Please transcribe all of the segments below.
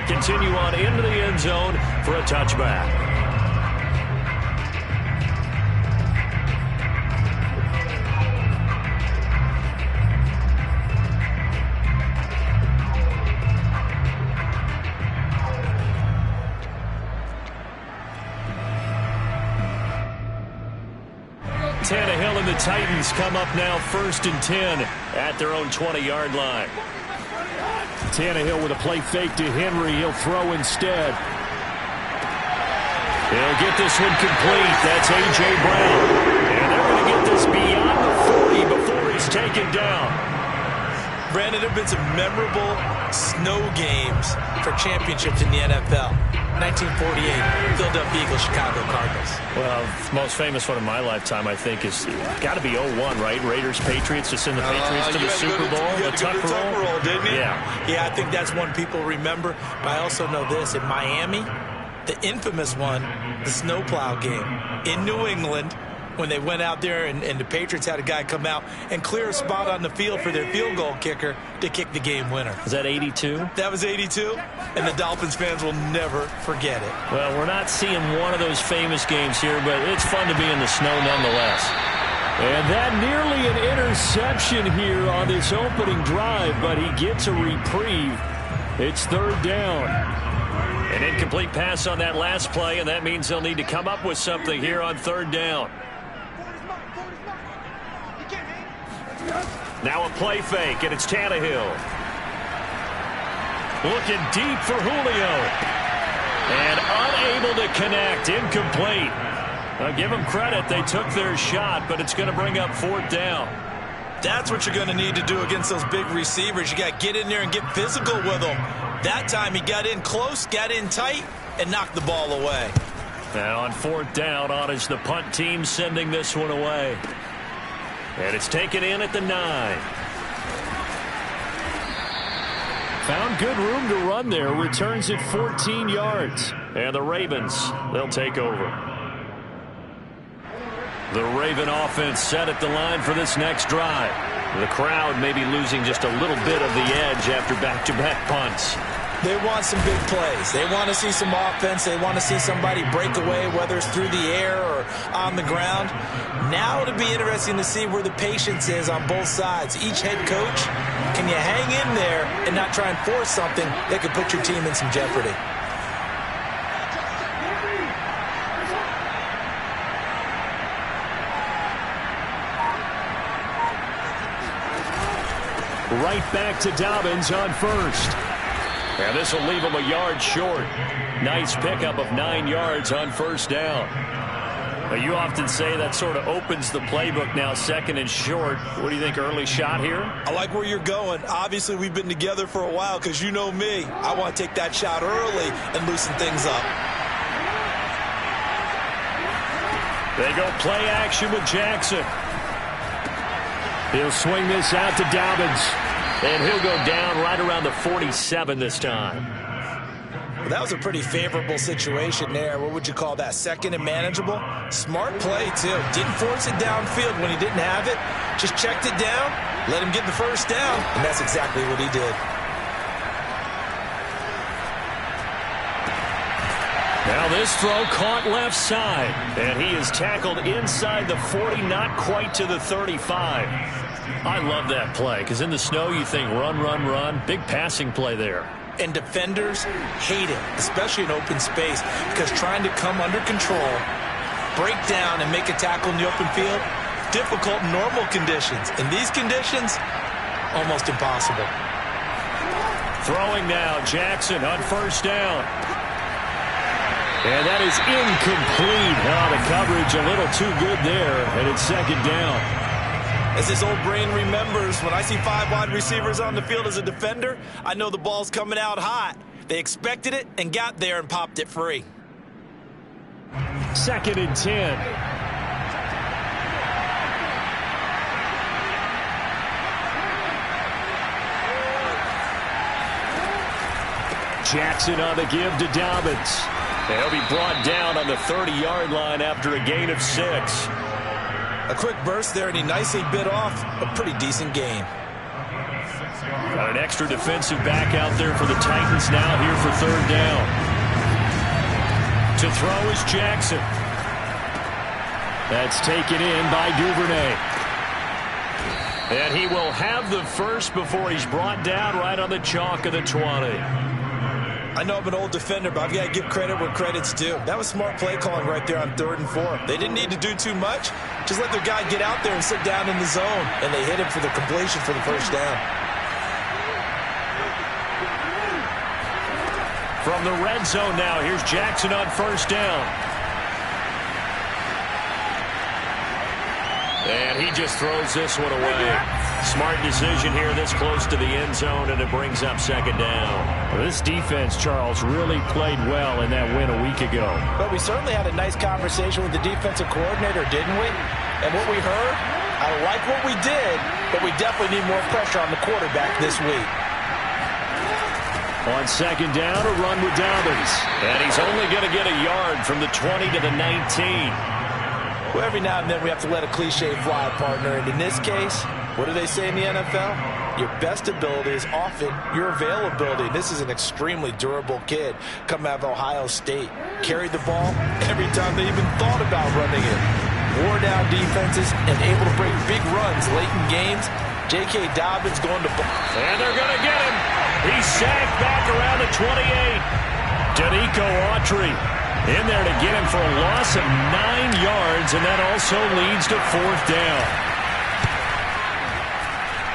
continue on into the end zone for a touchback. Tannehill and the Titans come up now 1st and 10 at their own 20-yard line. Tannehill with a play fake to Henry. He'll throw instead. He'll get this one complete. That's A.J. Brown. And they're going to get this beyond the 40 before he's taken down. Brandon, there have been some memorable snow games for championships in the NFL. 1948, Philadelphia Eagles, Chicago Cardinals. Well, the most famous one in my lifetime, I think, is got to be 01, right? Raiders, Patriots, to send the Patriots to the Super Bowl. The Tucker roll, didn't you? Yeah, I think that's one people remember. But I also know this. In Miami, the infamous one, the snowplow game in New England, when they went out there and the Patriots had a guy come out and clear a spot on the field for their field goal kicker to kick the game winner. Is that 82? That was 82, and the Dolphins fans will never forget it. Well, we're not seeing one of those famous games here, but it's fun to be in the snow nonetheless. And that nearly an interception here on this opening drive, but he gets a reprieve. It's 3rd down. An incomplete pass on that last play, and that means they'll need to come up with something here on 3rd down. Now a play fake, and it's Tannehill. Looking deep for Julio. And unable to connect, incomplete. I'll give them credit, they took their shot, but it's going to bring up 4th down. That's what you're going to need to do against those big receivers. You got to get in there and get physical with them. That time he got in close, got in tight, and knocked the ball away. Now on 4th down, on is the punt team sending this one away. And it's taken in at the 9. Found good room to run there. Returns at 14 yards. And the Ravens, they'll take over. The Raven offense set at the line for this next drive. The crowd may be losing just a little bit of the edge after back-to-back punts. They want some big plays. They want to see some offense. They want to see somebody break away, whether it's through the air or on the ground. Now it'll be interesting to see where the patience is on both sides. Each head coach, can you hang in there and not try and force something that could put your team in some jeopardy? Right back to Dobbins on 1st. And this will leave him a yard short. Nice pickup of 9 yards on 1st down. Now, you often say that sort of opens the playbook now, 2nd and short. What do you think, early shot here? I like where you're going. Obviously, we've been together for a while because you know me. I want to take that shot early and loosen things up. They go play action with Jackson. He'll swing this out to Dobbins. And he'll go down right around the 47 this time. Well, that was a pretty favorable situation there. What would you call that? 2nd and manageable? Smart play, too. Didn't force it downfield when he didn't have it. Just checked it down, let him get the 1st down, and that's exactly what he did. Now this throw caught left side. And he is tackled inside the 40, not quite to the 35. I love that play, because in the snow you think run, run, run. Big passing play there. And defenders hate it, especially in open space, because trying to come under control, break down, and make a tackle in the open field, difficult in normal conditions. In these conditions, almost impossible. Throwing now, Jackson on 1st down. And that is incomplete. Oh, the coverage a little too good there, and it's 2nd down. As his old brain remembers, when I see 5 wide receivers on the field as a defender, I know the ball's coming out hot. They expected it and got there and popped it free. 2nd and 10. Jackson on the give to Dobbins. He'll be brought down on the 30-yard line after a gain of 6. A quick burst there, and he nicely bit off a pretty decent gain. Got an extra defensive back out there for the Titans now here for third down. To throw is Jackson. That's taken in by Duvernay. And he will have the first before he's brought down right on the chalk of the 20. I know I'm an old defender, but I've got to give credit where credit's due. That was smart play calling right there on 3rd and 4. They didn't need to do too much. Just let their guy get out there and sit down in the zone. And they hit him for the completion for the first down. From the red zone now, here's Jackson on first down. And he just throws this one away. Smart decision here this close to the end zone, and it brings up second down. Well, this defense, Charles, really played well in that win a week ago. But we certainly had a nice conversation with the defensive coordinator, didn't we? And what we heard, I like what we did, but we definitely need more pressure on the quarterback this week. On second down, a run with Dobbins. And he's only going to get a yard from the 20 to the 19. Well, every now and then we have to let a cliche fly, partner. And in this case, what do they say in the NFL? Your best ability is often your availability. This is an extremely durable kid coming out of Ohio State. Carried the ball every time they even thought about running it. Wore down defenses and able to break big runs late in games. J.K. Dobbins going to... And they're going to get him. He's sacked back around the 28. Danico Autry in there to get him for a loss of 9 yards, and that also leads to 4th down.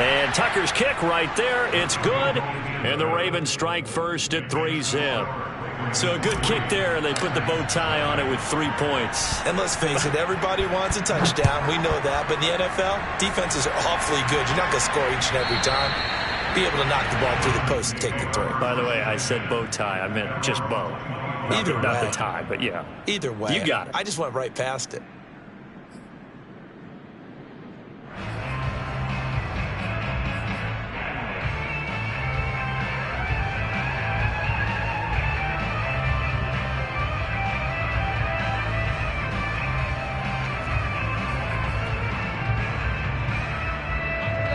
And Tucker's kick right there. It's good. And the Ravens strike first at 3-zip. So a good kick there, and they put the bow tie on it with 3 points. And let's face it, everybody wants a touchdown. We know that. But in the NFL, defenses are awfully good. You're not going to score each and every time. Be able to knock the ball through the post and take the throw. By the way, I said bow tie. I meant just bow. Either way. Not the tie, but yeah. Either way. You got it. I just went right past it.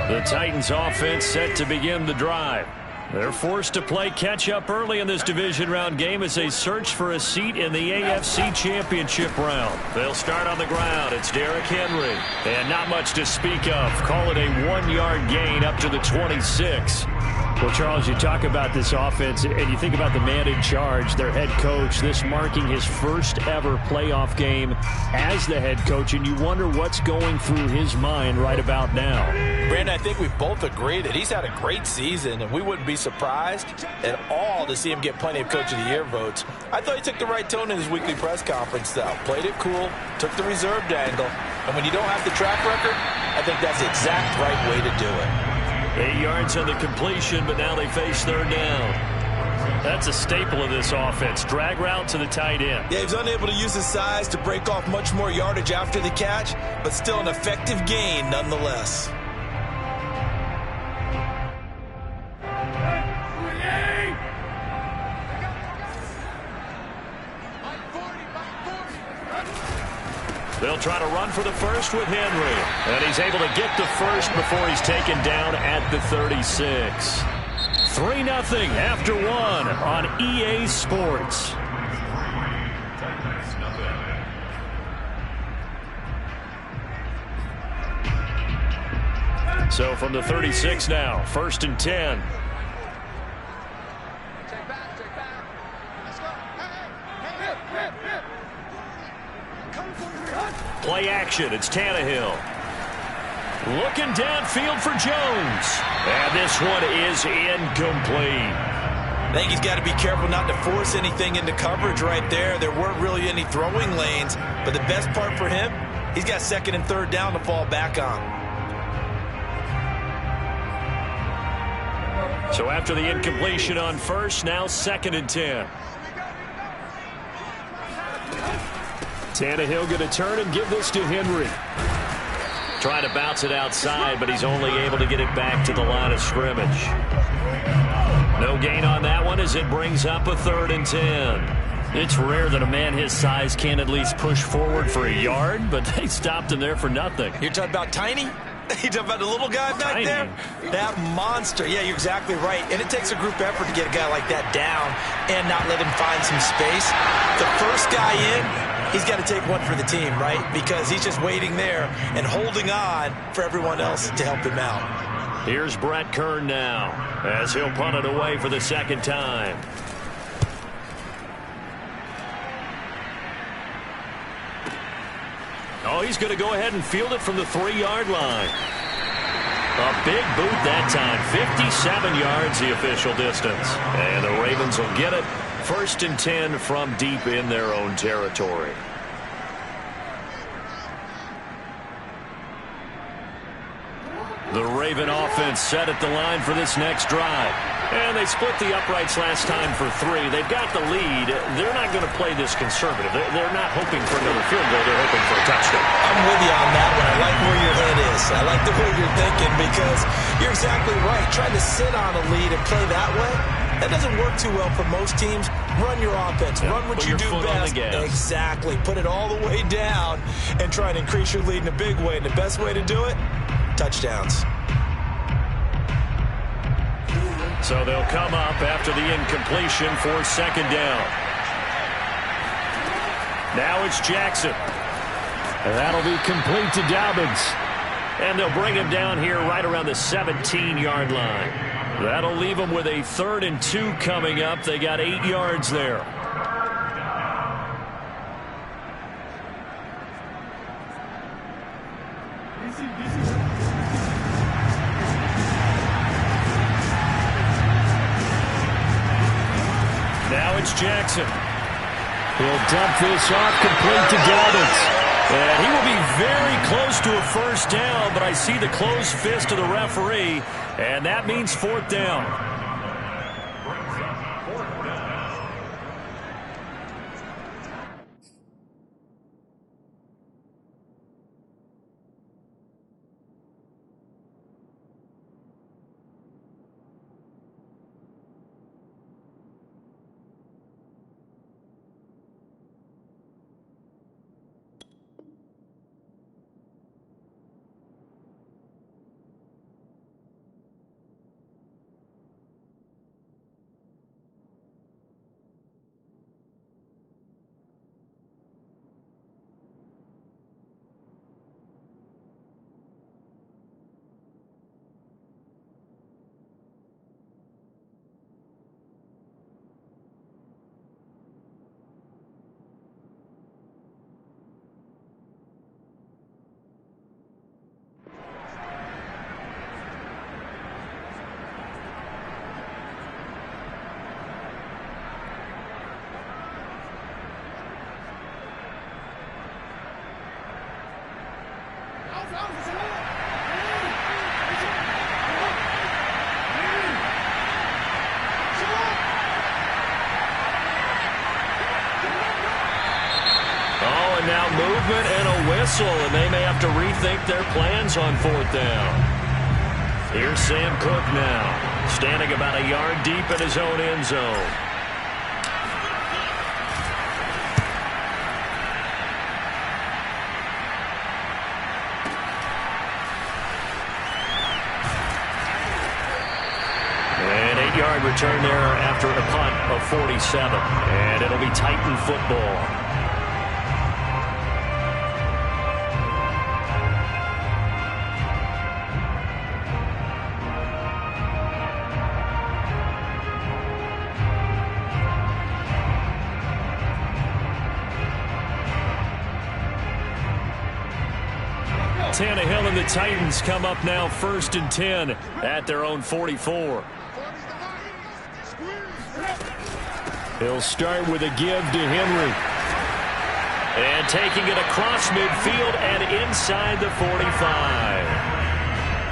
The Titans offense set to begin the drive. They're forced to play catch-up early in this division round game as they search for a seat in the AFC Championship round. They'll start on the ground. It's Derrick Henry. And not much to speak of. Call it a 1-yard gain up to the 26. Well, Charles, you talk about this offense, and you think about the man in charge, their head coach, this marking his first ever playoff game as the head coach, and you wonder what's going through his mind right about now. Brandon, I think we both agree that he's had a great season, and we wouldn't be surprised at all to see him get plenty of Coach of the Year votes. I thought he took the right tone in his weekly press conference, though. Played it cool, took the reserved angle, and when you don't have the track record, I think that's the exact right way to do it. 8 yards on the completion, but now they face third down. That's a staple of this offense. Drag route to the tight end. Yeah, he was unable to use his size to break off much more yardage after the catch, but still an effective gain nonetheless. They'll try to run for the first with Henry. And he's able to get the first before he's taken down at the 36. 3-0 after 1 on EA Sports. So from the 36 now, 1st and 10. Play action. It's Tannehill. Looking downfield for Jones. And this one is incomplete. I think he's got to be careful not to force anything into coverage right there. There weren't really any throwing lanes. But the best part for him, he's got 2nd and 3rd down to fall back on. So after the incompletion on 1st, now 2nd and 10. Tannehill going to turn and give this to Henry. Trying to bounce it outside, but he's only able to get it back to the line of scrimmage. No gain on that one as it brings up a 3rd and 10. It's rare that a man his size can at least push forward for a yard, but they stopped him there for nothing. You're talking about tiny? You talking about the little guy back there? That monster. Yeah, you're exactly right. And it takes a group effort to get a guy like that down and not let him find some space. The first guy in, he's got to take one for the team, right? Because he's just waiting there and holding on for everyone else to help him out. Here's Brett Kern now as he'll punt it away for the second time. Oh, he's going to go ahead and field it from the 3-yard line. A big boot that time. 57 yards the official distance. And the Ravens will get it. 1st and 10 from deep in their own territory. The Raven offense set at the line for this next drive. And they split the uprights last time for 3. They've got the lead. They're not going to play this conservative. They're not hoping for another field goal. They're hoping for a touchdown. I'm with you on that one. I like where your head is. I like the way you're thinking because you're exactly right. Trying to sit on a lead and play that way, that doesn't work too well for most teams. Run your offense. Run what you do best. Exactly. Put it all the way down and try and increase your lead in a big way. And the best way to do it, touchdowns. So they'll come up after the incompletion for 2nd down. Now it's Jackson. And that'll be complete to Dobbins. And they'll bring him down here right around the 17-yard line. That'll leave them with a 3rd and 2 coming up. They got 8 yards there. Now it's Jackson. He'll dump this off complete to Dobbins. And he will be very close to a 1st down, but I see the closed fist of the referee, and that means 4th down. Now movement and a whistle, and they may have to rethink their plans on 4th down. Here's Sam Cook now, standing about a yard deep in his own end zone. An 8-yard return there after a punt of 47, and it'll be Titan football. Tannehill and the Titans come up now 1st and 10 at their own 44. He'll start with a give to Henry. And taking it across midfield and inside the 45.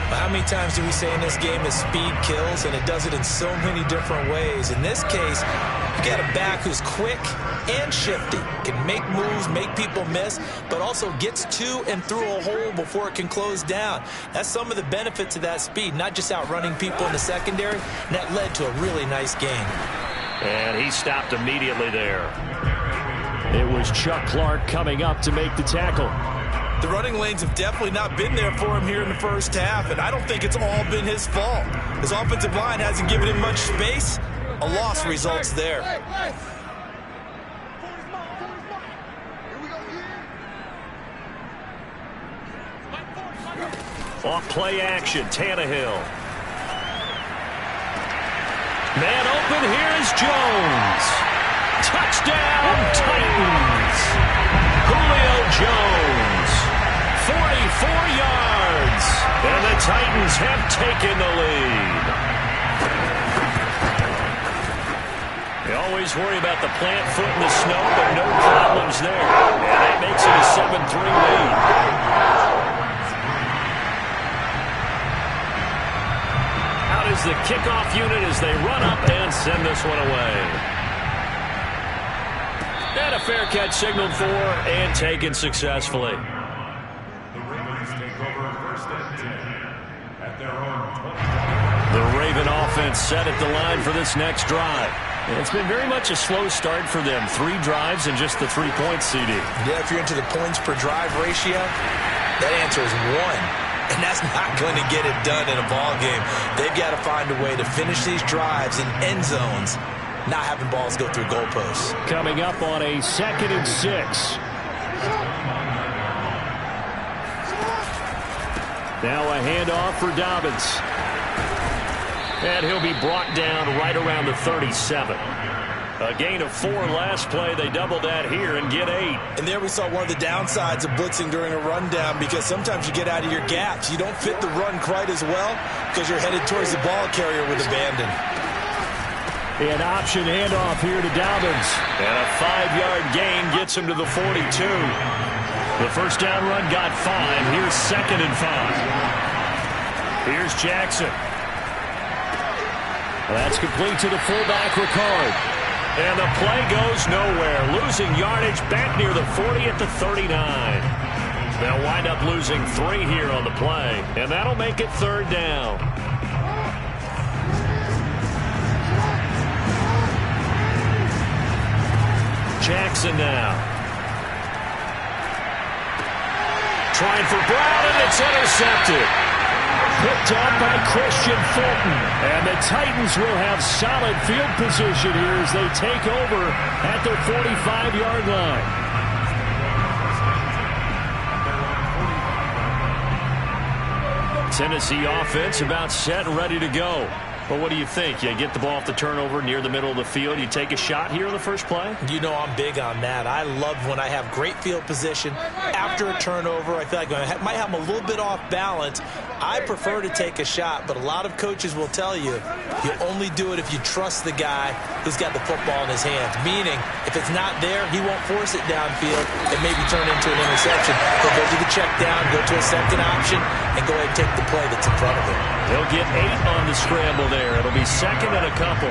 How many times do we say in this game that speed kills, and it does it in so many different ways? In this case, you got a back who's quick and shifty, can make moves, make people miss, but also gets to and through a hole before it can close down. That's some of the benefits of that speed, not just outrunning people in the secondary, and that led to a really nice game. And he stopped immediately there. It was Chuck Clark coming up to make the tackle. The running lanes have definitely not been there for him here in the first half, and I don't think it's all been his fault. His offensive line hasn't given him much space. A loss results there. Off play action, Tannehill. Man open, here's Jones. Touchdown, Titans. Julio Jones, 44 yards. And the Titans have taken the lead. You always worry about the plant foot in the snow, but no problems there. And that makes it a 7-3 lead. Out is the kickoff unit as they run up and send this one away. And a fair catch signaled for and taken successfully. The Raven offense set at the line for this next drive. It's been very much a slow start for them. 3 drives and just the 3 points, CD. Yeah, if you're into the points per drive ratio, that answer is 1. And that's not going to get it done in a ball game. They've got to find a way to finish these drives in end zones, not having balls go through goalposts. Coming up on a 2nd and 6. Now a handoff for Dobbins. And he'll be brought down right around the 37. A gain of 4 last play. They double that here and get 8. And there we saw one of the downsides of blitzing during a rundown, because sometimes you get out of your gaps. You don't fit the run quite as well because you're headed towards the ball carrier with abandon. An option handoff here to Dobbins. And a 5-yard gain gets him to the 42. The first down run got 5. Here's 2nd and 5. Here's Jackson. That's complete to the fullback, Ricard. And the play goes nowhere. Losing yardage back near the 40 at the 39. They'll wind up losing 3 here on the play. And that'll make it 3rd down. Jackson now. Trying for Brown, and it's intercepted. Picked up by Christian Fulton. And the Titans will have solid field position here as they take over at their 45-yard line. Tennessee offense about set and ready to go. But what do you think? You get the ball off the turnover near the middle of the field. You take a shot here on the first play? You know I'm big on that. I love when I have great field position. After a turnover, I feel like I might have them a little bit off balance. I prefer to take a shot, but a lot of coaches will tell you you only do it if you trust the guy who's got the football in his hands. Meaning, if it's not there, he won't force it downfield and maybe turn into an interception. He'll go to the check down, go to a second option, and go ahead and take the play that's in front of him. He'll get 8 on the scramble there. It'll be 2nd and a couple.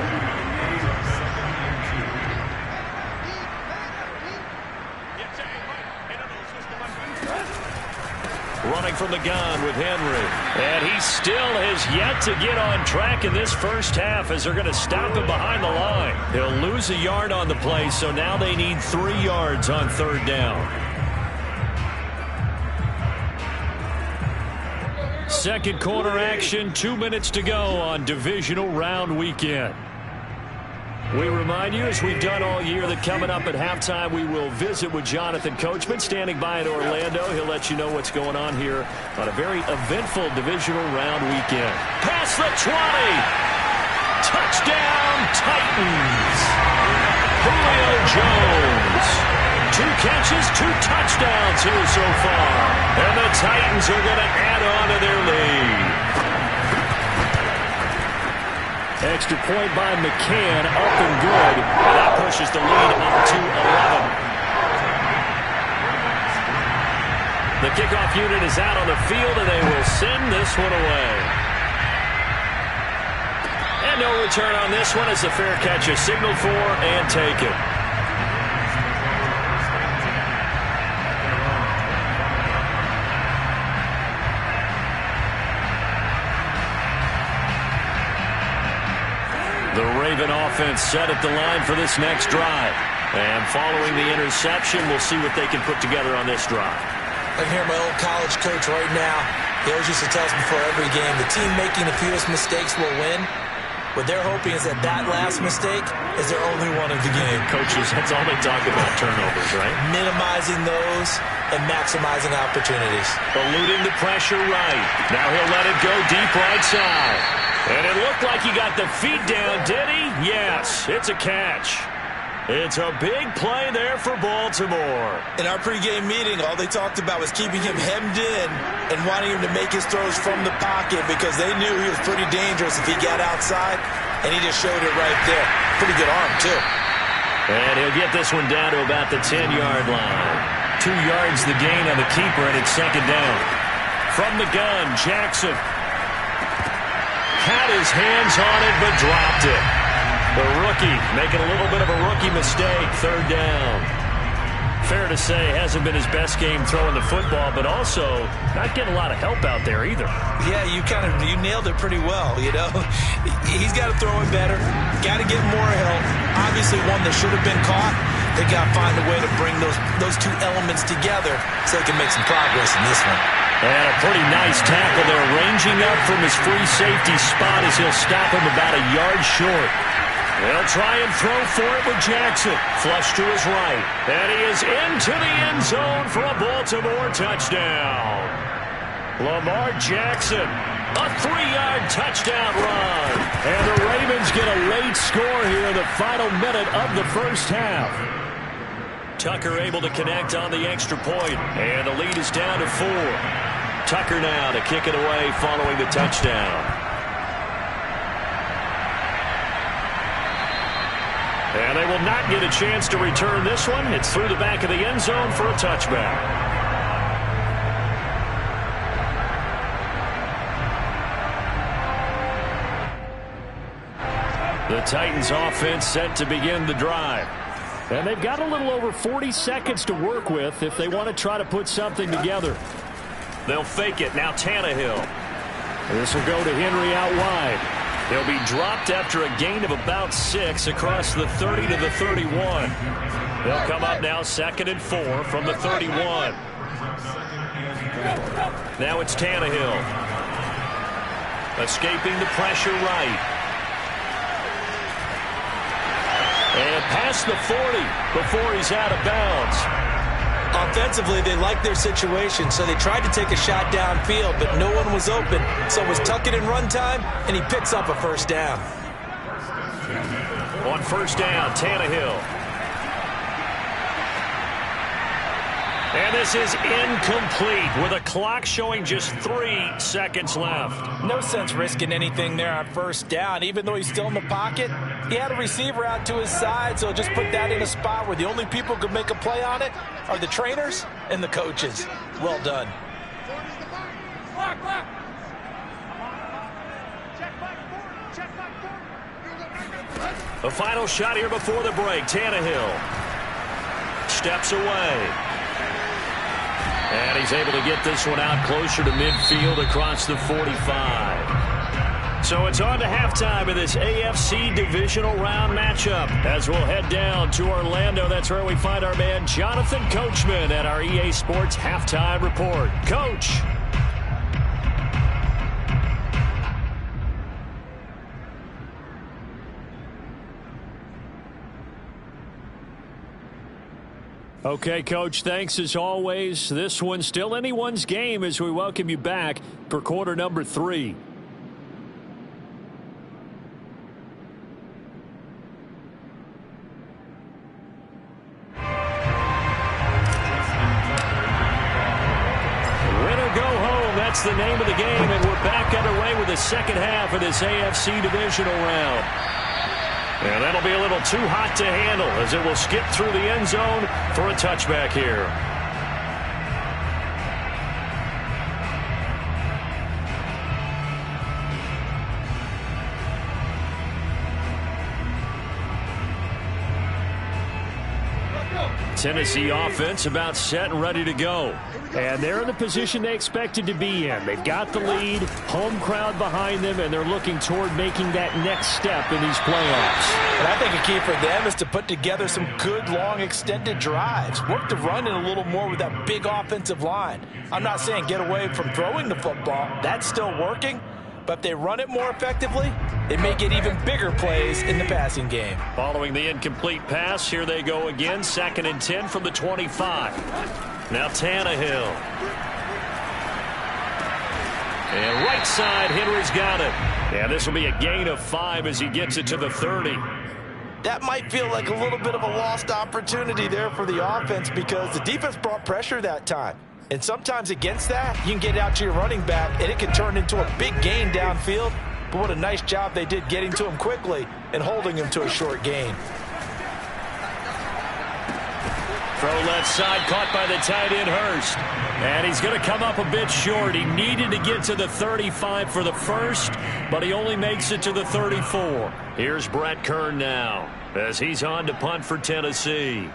Running from the gun with Henry. And he still has yet to get on track in this first half as they're going to stop him behind the line. He'll lose a yard on the play, so now they need 3 yards on 3rd down. Second quarter action, 2 minutes to go on divisional round weekend. We remind you, as we've done all year, that coming up at halftime, we will visit with Jonathan Coachman, standing by in Orlando. He'll let you know what's going on here on a very eventful divisional round weekend. Past the 20. Touchdown, Titans. Julio Jones. 2 catches, 2 touchdowns here so far. And the Titans are going to add on to their lead. Extra point by McCann, up and good. And that pushes the lead up to 11. The kickoff unit is out on the field, and they will send this one away. And no return on this one as the fair catch is signaled for and taken. The Raven offense set at the line for this next drive. And following the interception, we'll see what they can put together on this drive. I can hear my old college coach right now. He always used to tell us before every game, the team making the fewest mistakes will win. What they're hoping is that last mistake is their only one of the game. Coaches, that's all they talk about, turnovers, right? Minimizing those and maximizing opportunities. Eluding the pressure right. Now he'll let it go deep right side. And it looked like he got the feet down, did he? Yes, it's a catch. It's a big play there for Baltimore. In our pregame meeting, all they talked about was keeping him hemmed in and wanting him to make his throws from the pocket because they knew he was pretty dangerous if he got outside, and he just showed it right there. Pretty good arm, too. And he'll get this one down to about the 10-yard line. 2 yards the gain on the keeper, and it's second down. From the gun, Jackson had his hands on it but dropped it. The rookie making a little bit of a rookie mistake, third down. Fair to say, hasn't been his best game throwing the football, but also not getting a lot of help out there either. Yeah, you nailed it pretty well, you know. He's got to throw it better, got to get more help. Obviously one that should have been caught. They got to find a way to bring those two elements together so they can make some progress in this one. And a pretty nice tackle there, ranging up from his free safety spot as he'll stop him about a yard short. They'll try and throw for it with Jackson. Flush to his right. And he is into the end zone for a Baltimore touchdown. Lamar Jackson, a 3-yard touchdown run. And the Ravens get a late score here in the final minute of the first half. Tucker able to connect on the extra point. And the lead is down to 4. Tucker now to kick it away following the touchdown. And they will not get a chance to return this one. It's through the back of the end zone for a touchback. The Titans offense set to begin the drive. And they've got a little over 40 seconds to work with if they want to try to put something together. They'll fake it. Now Tannehill. This will go to Henry out wide. He'll be dropped after a gain of about 6 across the 30 to the 31. They'll come up now 2nd and 4 from the 31. Now it's Tannehill. Escaping the pressure right. And past the 40 before he's out of bounds. Offensively, they liked their situation, so they tried to take a shot downfield, but no one was open. So it was tuck it and run time, and he picks up a first down. On first down, Tannehill. And this is incomplete with a clock showing just 3 seconds left. No sense risking anything there on first down. Even though he's still in the pocket, he had a receiver out to his side, so just put that in a spot where the only people who could make a play on it are the trainers and the coaches. Well done. The final shot here before the break. Tannehill steps away. And he's able to get this one out closer to midfield across the 45. So it's on to halftime of this AFC Divisional Round matchup as we'll head down to Orlando. That's where we find our man Jonathan Coachman at our EA Sports Halftime Report. Coach. Okay, Coach, thanks as always. This one's still anyone's game as we welcome you back for quarter number 3. That's the name of the game, and we're back underway with the second half of this AFC Divisional Round. And that'll be a little too hot to handle as it will skip through the end zone for a touchback here. Tennessee offense about set and ready to go. And they're in the position they expected to be in. They've got the lead, home crowd behind them, and they're looking toward making that next step in these playoffs. And I think a key for them is to put together some good, long, extended drives. Work the run in a little more with that big offensive line. I'm not saying get away from throwing the football. That's still working. But if they run it more effectively, they may get even bigger plays in the passing game. Following the incomplete pass, here they go again. 2nd and 10 from the 25. Now Tannehill. And right side, Henry's got it. Yeah, this will be a gain of 5 as he gets it to the 30. That might feel like a little bit of a lost opportunity there for the offense because the defense brought pressure that time. And sometimes against that, you can get it out to your running back, and it can turn into a big gain downfield. But what a nice job they did getting to him quickly and holding him to a short gain. Throw left side, caught by the tight end, Hurst. And he's going to come up a bit short. He needed to get to the 35 for the first, but he only makes it to the 34. Here's Brett Kern now as he's on to punt for Tennessee.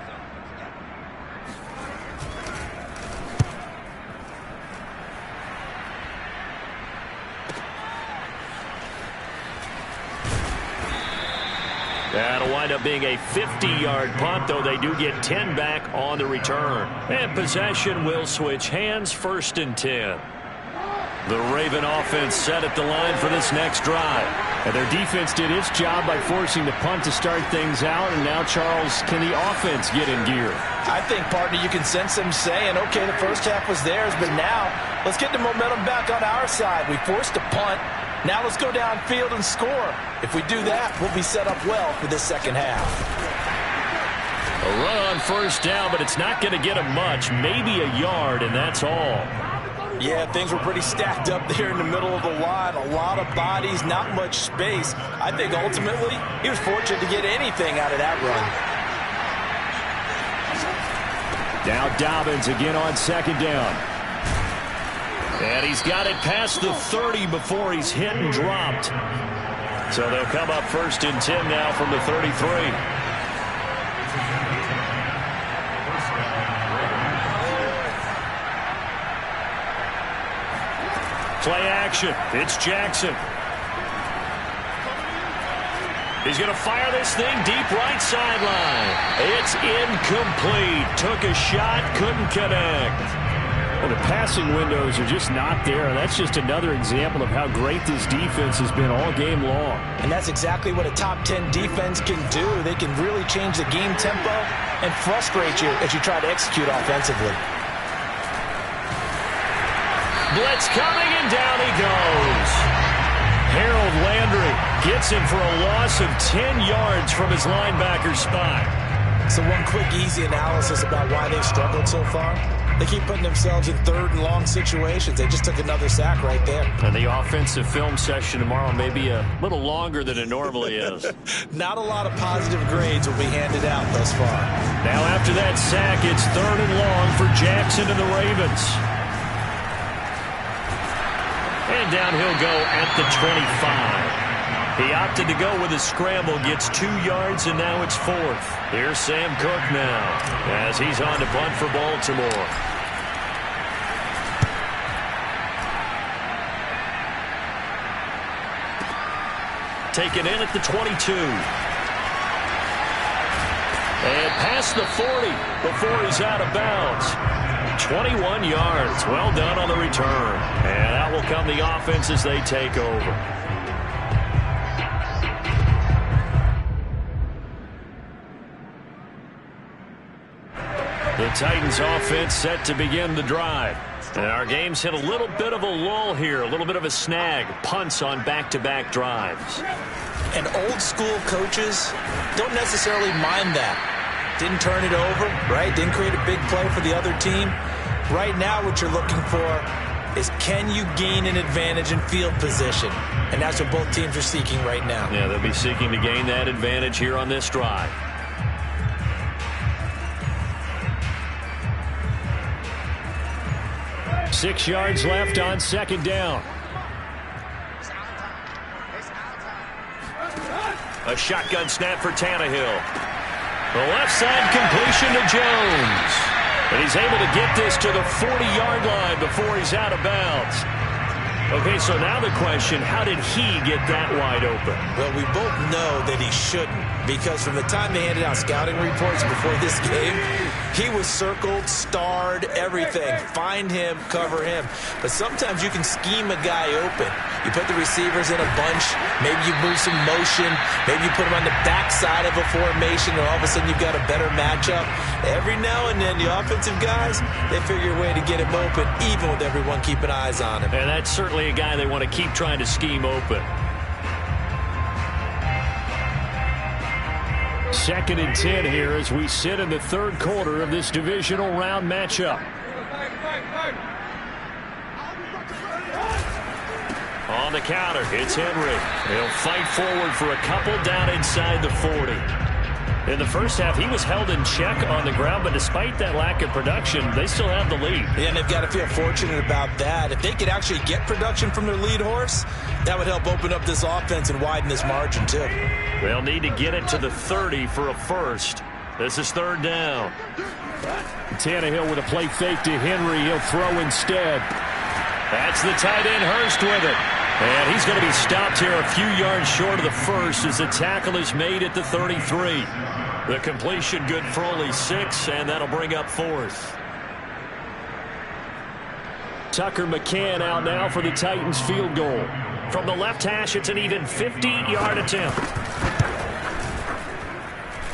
That'll wind up being a 50-yard punt, though they do get 10 back on the return. And possession will switch hands, 1st and 10. The Raven offense set at the line for this next drive. And their defense did its job by forcing the punt to start things out. And now, Charles, can the offense get in gear? I think, partner, you can sense them saying, okay, the first half was theirs, but now let's get the momentum back on our side. We forced a punt. Now let's go downfield and score. If we do that, we'll be set up well for this second half. A run on 1st down, but it's not going to get him much. Maybe a yard, and that's all. Yeah, things were pretty stacked up there in the middle of the line. A lot of bodies, not much space. I think ultimately he was fortunate to get anything out of that run. Now Dobbins again on 2nd down. And he's got it past the 30 before he's hit and dropped. So they'll come up 1st and 10 now from the 33. Play action. It's Jackson. He's going to fire this thing deep right sideline. It's incomplete. Took a shot, couldn't connect. Well, the passing windows are just not there. That's just another example of how great this defense has been all game long. And that's exactly what a top 10 defense can do. They can really change the game tempo and frustrate you as you try to execute offensively. Blitz coming, and down he goes. Harold Landry gets him for a loss of 10 yards from his linebacker spot. So one quick, easy analysis about why they've struggled so far. They keep putting themselves in 3rd and long situations. They just took another sack right there. And the offensive film session tomorrow may be a little longer than it normally is. Not a lot of positive grades will be handed out thus far. Now after that sack, it's 3rd and long for Jackson and the Ravens. And down he'll go at the 25. He opted to go with a scramble, gets 2 yards, and now it's 4th. Here's Sam Cook now as he's on to punt for Baltimore. Taken in at the 22. And past the 40 before he's out of bounds. 21 yards. Well done on the return. And that will come the offense as they take over. The Titans offense set to begin the drive. And our game's hit a little bit of a lull here, a little bit of a snag. Punts on back-to-back drives. And old school coaches don't necessarily mind that. Didn't turn it over, right? Didn't create a big play for the other team. Right now what you're looking for is can you gain an advantage in field position? And that's what both teams are seeking right now. Yeah, they'll be seeking to gain that advantage here on this drive. Six yards left on 2nd down. A shotgun snap for Tannehill. The left side completion to Jones. And he's able to get this to the 40-yard line before he's out of bounds. Okay, so now the question, how did he get that wide open? Well, we both know that he shouldn't, because from the time they handed out scouting reports before this game, he was circled, starred, everything. Find him, cover him. But sometimes you can scheme a guy open. You put the receivers in a bunch. Maybe you move some motion. Maybe you put them on the backside of a formation, and all of a sudden you've got a better matchup. Every now and then, the offensive guys, they figure a way to get him open, even with everyone keeping eyes on him. And that's certainly a guy they want to keep trying to scheme open. 2nd and 10 here as we sit in the third quarter of this divisional round matchup. On the counter, it's Henry. He'll fight forward for a couple down inside the 40. In the first half, he was held in check on the ground, but despite that lack of production, they still have the lead. Yeah, and they've got to feel fortunate about that. If they could actually get production from their lead horse, that would help open up this offense and widen this margin, too. They'll need to get it to the 30 for a first. This is 3rd down. Tannehill with a play fake to Henry. He'll throw instead. That's the tight end, Hurst, with it. And he's going to be stopped here a few yards short of the first as the tackle is made at the 33. The completion good for only 6, and that'll bring up 4th. Tucker McCann out now for the Titans field goal. From the left hash, it's an even 50-yard attempt.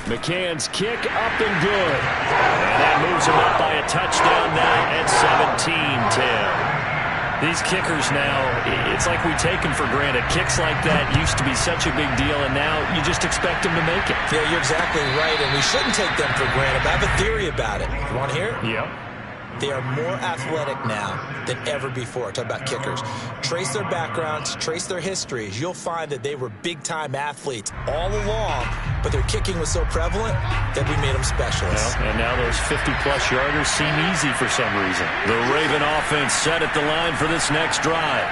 McCann's kick up and good. And that moves him up by a touchdown now at 17-10. These kickers now, it's like we take them for granted. Kicks like that used to be such a big deal, and now you just expect them to make it. Yeah, you're exactly right, and we shouldn't take them for granted. But I have a theory about it. You want to hear it? Yeah. They are more athletic now than ever before. Talk about kickers. Trace their backgrounds, trace their histories. You'll find that they were big-time athletes all along, but their kicking was so prevalent that we made them specialists. Well, and now those 50-plus yarders seem easy for some reason. The Raven offense set at the line for this next drive.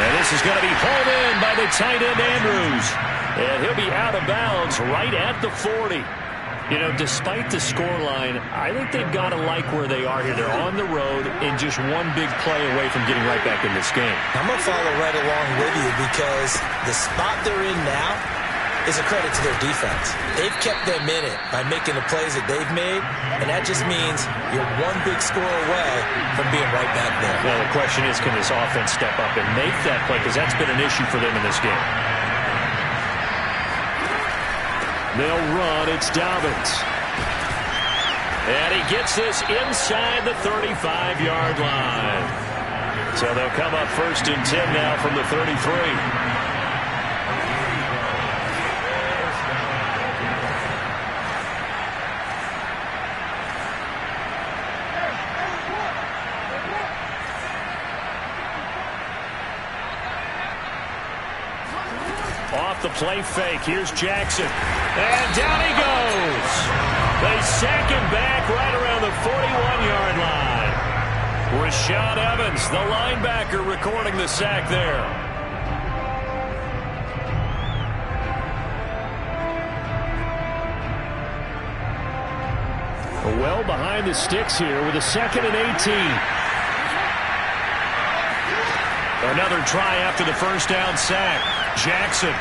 And this is going to be pulled in by the tight end Andrews. And he'll be out of bounds right at the 40. You know, despite the scoreline, I think they've got to like where they are here. They're on the road and just one big play away from getting right back in this game. I'm going to follow right along with you because the spot they're in now is a credit to their defense. They've kept them in it by making the plays that they've made, and that just means you're one big score away from being right back there. Well, the question is, can this offense step up and make that play? Because that's been an issue for them in this game. They'll run. It's Dobbins. And he gets this inside the 35-yard line. So they'll come up 1st and 10 now from the 33. Off the play fake. Here's Jackson. And down he goes. They sack him back right around the 41-yard line. Rashad Evans, the linebacker, recording the sack there. Well behind the sticks here with a 2nd and 18. Another try after the first down sack. Jackson.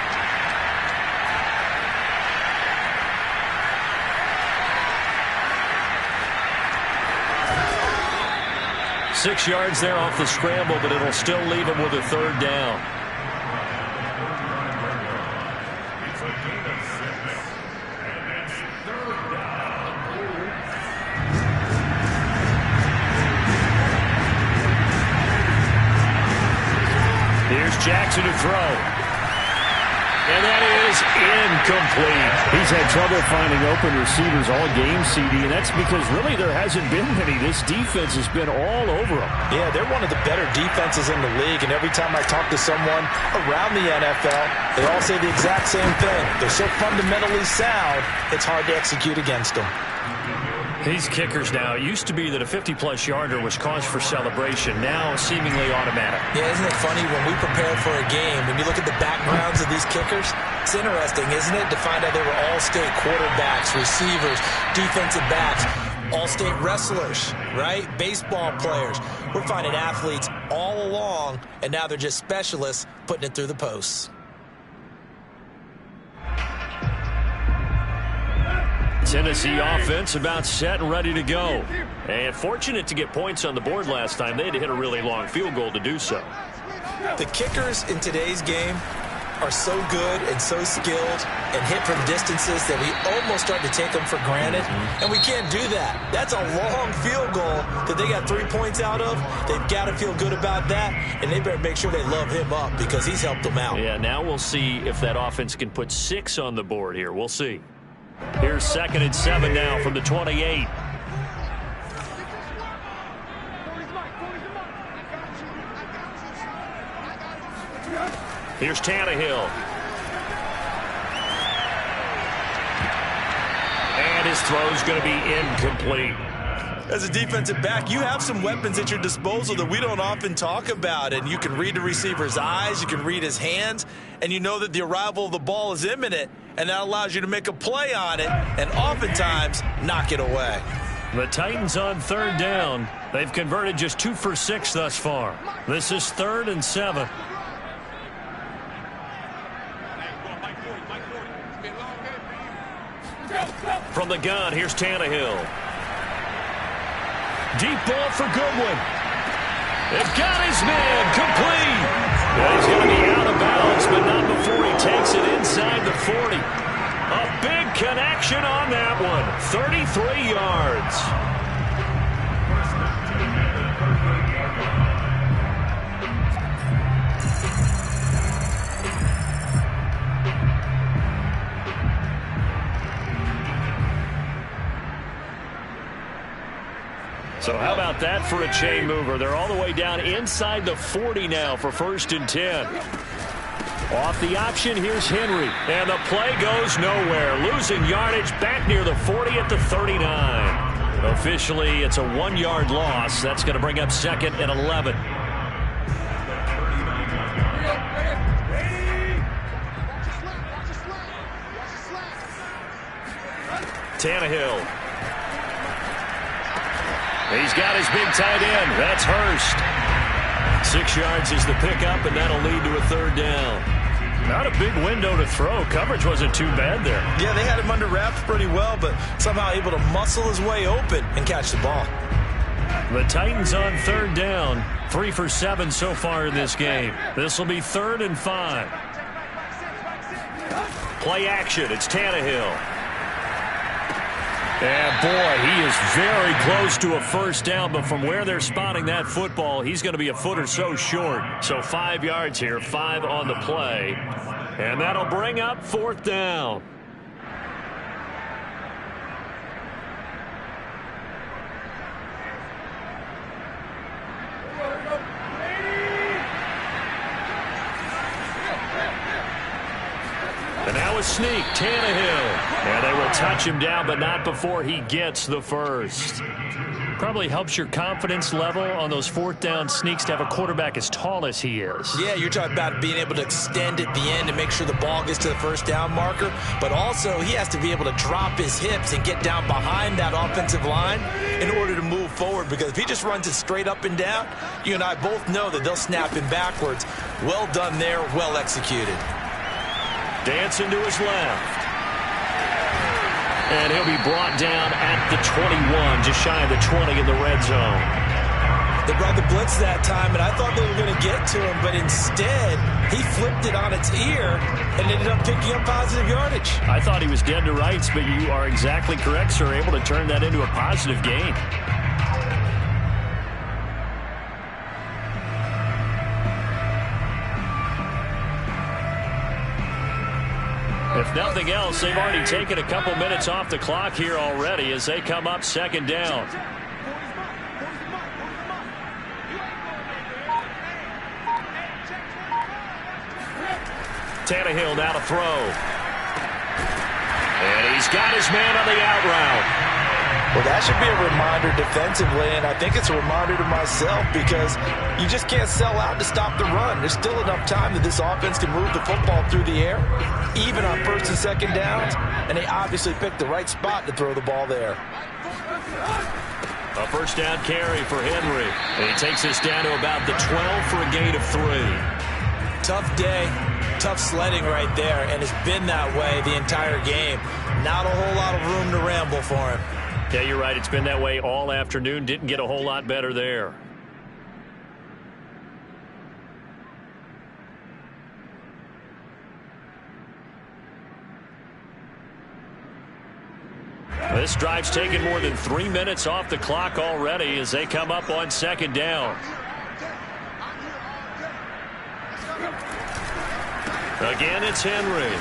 Six yards there off the scramble, but it'll still leave him with a 3rd down. Here's Jackson to throw. And that is incomplete. He's had trouble finding open receivers all game, CD, and that's because really there hasn't been many. This defense has been all over them. Yeah, they're one of the better defenses in the league, and every time I talk to someone around the NFL, they all say the exact same thing. They're so fundamentally sound, it's hard to execute against them. These kickers now, it used to be that a 50-plus yarder was cause for celebration. Now seemingly automatic. Yeah, isn't it funny when we prepare for a game, when you look at the backgrounds of these kickers, it's interesting, isn't it, to find out they were all-state quarterbacks, receivers, defensive backs, all-state wrestlers, right? Baseball players. We're finding athletes all along, and now they're just specialists putting it through the posts. Tennessee offense about set and ready to go. And fortunate to get points on the board last time. They had to hit a really long field goal to do so. The kickers in today's game are so good and so skilled and hit from distances that we almost start to take them for granted. And we can't do that. That's a long field goal that they got 3 points out of. They've got to feel good about that, and they better make sure they love him up because he's helped them out. Yeah, now we'll see if that offense can put 6 on the board here. We'll see. Here's 2nd and 7 now from the 28. Here's Tannehill. And his throw's going to be incomplete. As a defensive back, you have some weapons at your disposal that we don't often talk about, and you can read the receiver's eyes, you can read his hands, and you know that the arrival of the ball is imminent, and that allows you to make a play on it and oftentimes knock it away. The Titans on 3rd down. They've converted just 2 for 6 thus far. This is 3rd and 7. From the gun, here's Tannehill. Deep ball for Goodwin. They've got his man complete. Well, he's going to be out of bounds, but not before he takes it inside the 40. A big connection on that one. 33 yards. So how about that for a chain mover? They're all the way down inside the 40 now for 1st and 10. Off the option, here's Henry. And the play goes nowhere. Losing yardage back near the 40 at the 39. Officially, it's a 1-yard loss. That's going to bring up 2nd and 11. Tannehill. He's got his big tight end. That's Hurst. 6 yards is the pickup, and that'll lead to a 3rd down. Not a big window to throw. Coverage wasn't too bad there. Yeah, they had him under wraps pretty well, but somehow able to muscle his way open and catch the ball. The Titans on 3rd down. 3 for 7 so far in this game. This will be 3rd and 5. Play action. It's Tannehill. And, boy, he is very close to a 1st down, but from where they're spotting that football, he's going to be a foot or so short. So 5 yards here, 5 on the play. And that'll bring up 4th down. And now a sneak, Tannehill. And they will touch him down, but not before he gets the 1st. Probably helps your confidence level on those 4th down sneaks to have a quarterback as tall as he is. Yeah, you're talking about being able to extend at the end to make sure the ball gets to the 1st down marker. But also, he has to be able to drop his hips and get down behind that offensive line in order to move forward. Because if he just runs it straight up and down, you and I both know that they'll snap him backwards. Well done there, well executed. Dancing to his left. And he'll be brought down at the 21, just shy of the 20 in the red zone. They brought the blitz that time, and I thought they were going to get to him, but instead, he flipped it on its ear and ended up picking up positive yardage. I thought he was dead to rights, but you are exactly correct, sir, able to turn that into a positive gain. If nothing else, they've already taken a couple minutes off the clock here already as they come up 2nd down. Tannehill now to throw. And he's got his man on the out route. Well, that should be a reminder defensively, and I think it's a reminder to myself because you just can't sell out to stop the run. There's still enough time that this offense can move the football through the air, even on first and second downs, and they obviously picked the right spot to throw the ball there. A first down carry for Henry, and he takes us down to about the 12 for a gain of 3. Tough day, tough sledding right there, and it's been that way the entire game. Not a whole lot of room to ramble for him. Yeah, you're right. It's been that way all afternoon. Didn't get a whole lot better there. This drive's taken more than 3 minutes off the clock already as they come up on second down. Again, it's Henry.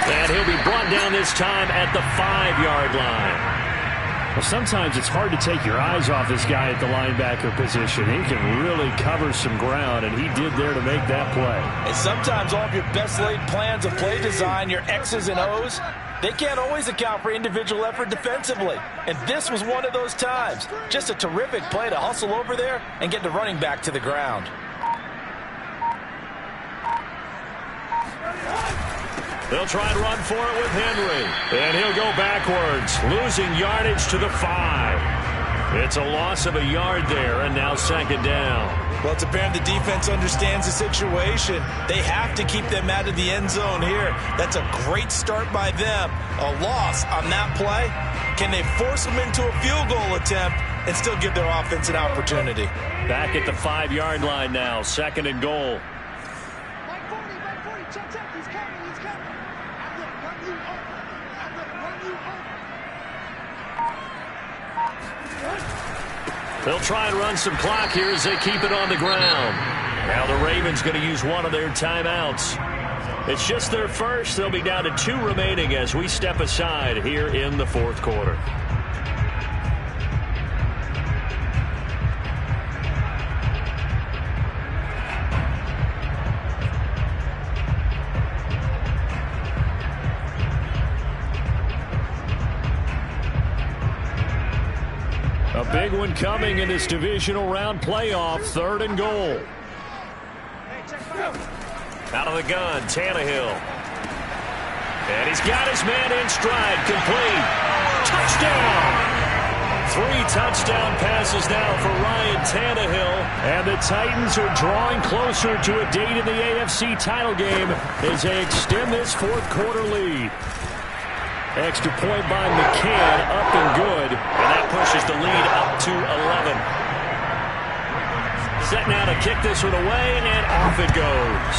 And he'll be brought down this time at the 5-yard line. Well, sometimes it's hard to take your eyes off this guy at the linebacker position. He can really cover some ground, and he did there to make that play. And sometimes all of your best laid plans of play design, your X's and O's, they can't always account for individual effort defensively. And this was one of those times. Just a terrific play to hustle over there and get the running back to the ground. They'll try and run for it with Henry. And he'll go backwards, losing yardage to the 5. It's a loss of a yard there, and now second down. Well, it's apparent the defense understands the situation. They have to keep them out of the end zone here. That's a great start by them. A loss on that play. Can they force them into a field goal attempt and still give their offense an opportunity? Back at the 5-yard line now, second and goal. They'll try and run some clock here as they keep it on the ground. Now the Ravens going to use one of their timeouts. It's just their first. They'll be down to 2 remaining as we step aside here in the fourth quarter. A big one coming in this divisional round playoff, 3rd and goal. Out of the gun, Tannehill. And he's got his man in stride, complete. Touchdown! 3 touchdown passes now for Ryan Tannehill. And the Titans are drawing closer to a date in the AFC title game as they extend this fourth quarter lead. Extra point by McCann, up and good. And that pushes the lead up to 11. Set now to kick this one away, and off it goes.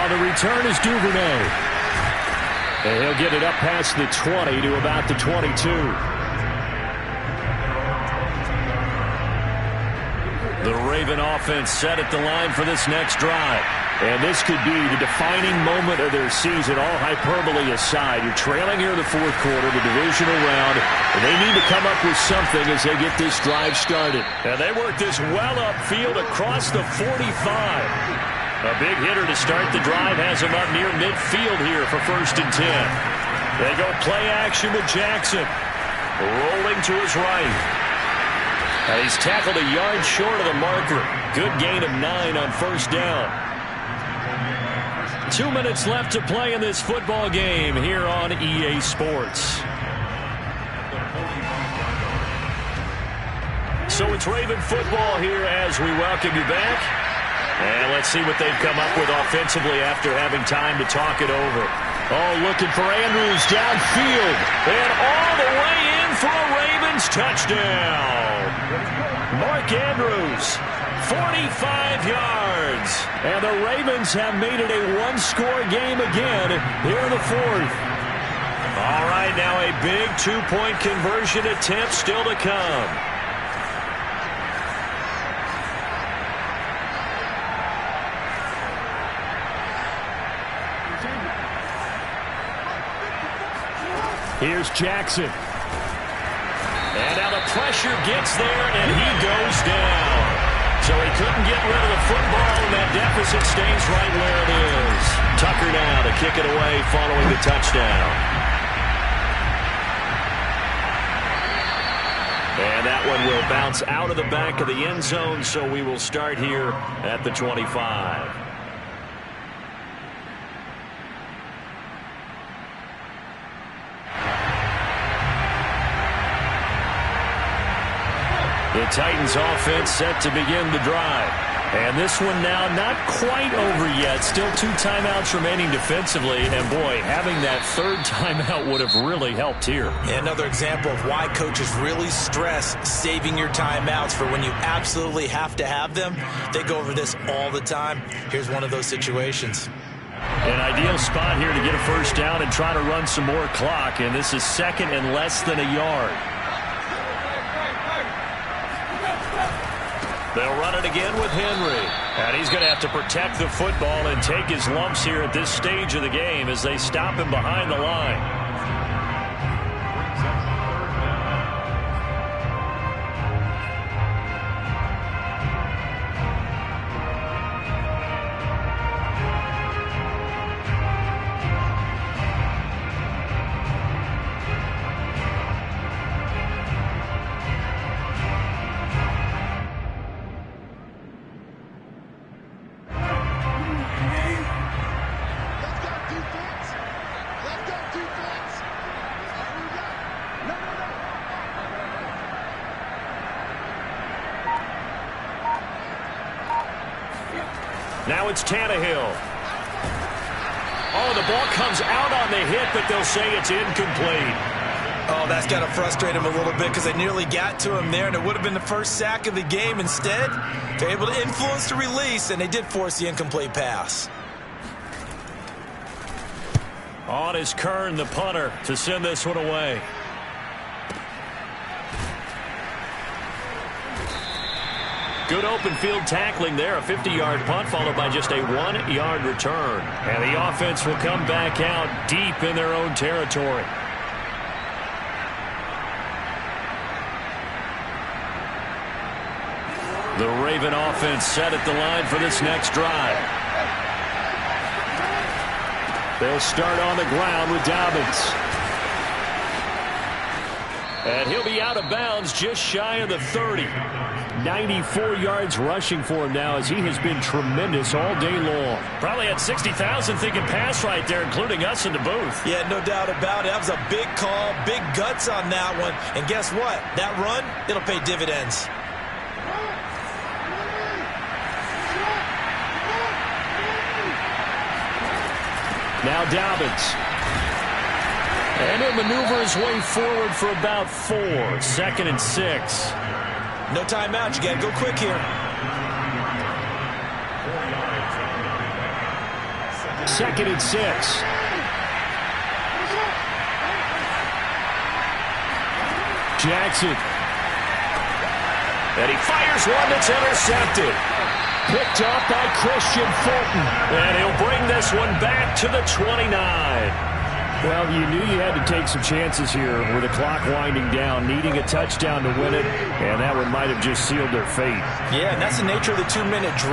The return is Duvernay. And he'll get it up past the 20 to about the 22. The Raven offense set at the line for this next drive. And this could be the defining moment of their season, all hyperbole aside. You're trailing here in the fourth quarter, the divisional round, and they need to come up with something as they get this drive started. And they work this well upfield across the 45. A big hitter to start the drive has him up near midfield here for 1st and 10. They go play action with Jackson. Rolling to his right. And he's tackled a yard short of the marker. Good gain of 9 on 1st down. 2 minutes left to play in this football game here on EA Sports. So it's Raven football here as we welcome you back. And let's see what they've come up with offensively after having time to talk it over. Oh, looking for Andrews downfield. And all the way in for a Ravens touchdown. Mark Andrews, 45 yards. And the Ravens have made it a one-score game again here in the fourth. All right, now a big two-point conversion attempt still to come. Here's Jackson. And now the pressure gets there, and he goes down. So he couldn't get rid of the football, and that deficit stays right where it is. Tucker now to kick it away following the touchdown. And that one will bounce out of the back of the end zone, so we will start here at the 25. The Titans offense set to begin the drive. And this one now not quite over yet. Still 2 timeouts remaining defensively. And, boy, having that third timeout would have really helped here. Yeah, another example of why coaches really stress saving your timeouts for when you absolutely have to have them. They go over this all the time. Here's one of those situations. An ideal spot here to get a first down and try to run some more clock. And this is second and less than a yard. They'll run it again with Henry. And he's going to have to protect the football and take his lumps here at this stage of the game as they stop him behind the line. Now it's Tannehill. Oh, the ball comes out on the hit, but they'll say it's incomplete. Oh, that's got to frustrate him a little bit because they nearly got to him there, and it would have been the first sack of the game. Instead, they're able to influence the release, and they did force the incomplete pass. On is Kern, the punter, to send this one away. Good open field tackling there. A 50-yard punt followed by just a 1-yard return. And the offense will come back out deep in their own territory. The Raven offense set at the line for this next drive. They'll start on the ground with Dobbins. And he'll be out of bounds just shy of the 30. 94 yards rushing for him now as he has been tremendous all day long. Probably had 60,000 thinking pass right there, including us in the booth. Yeah, no doubt about it. That was a big call, big guts on that one. And guess what? That run, it'll pay dividends. Now Dobbins. And he'll maneuver his way forward for about 4. 2nd and 6. No timeout. You got to go quick here. 2nd and 6. Jackson. And he fires one that's intercepted. Picked up by Christian Fulton. And he'll bring this one back to the 29. Well, you knew you had to take some chances here with the clock winding down, needing a touchdown to win it, and that one might have just sealed their fate. Yeah, and that's the nature of the 2-minute drill.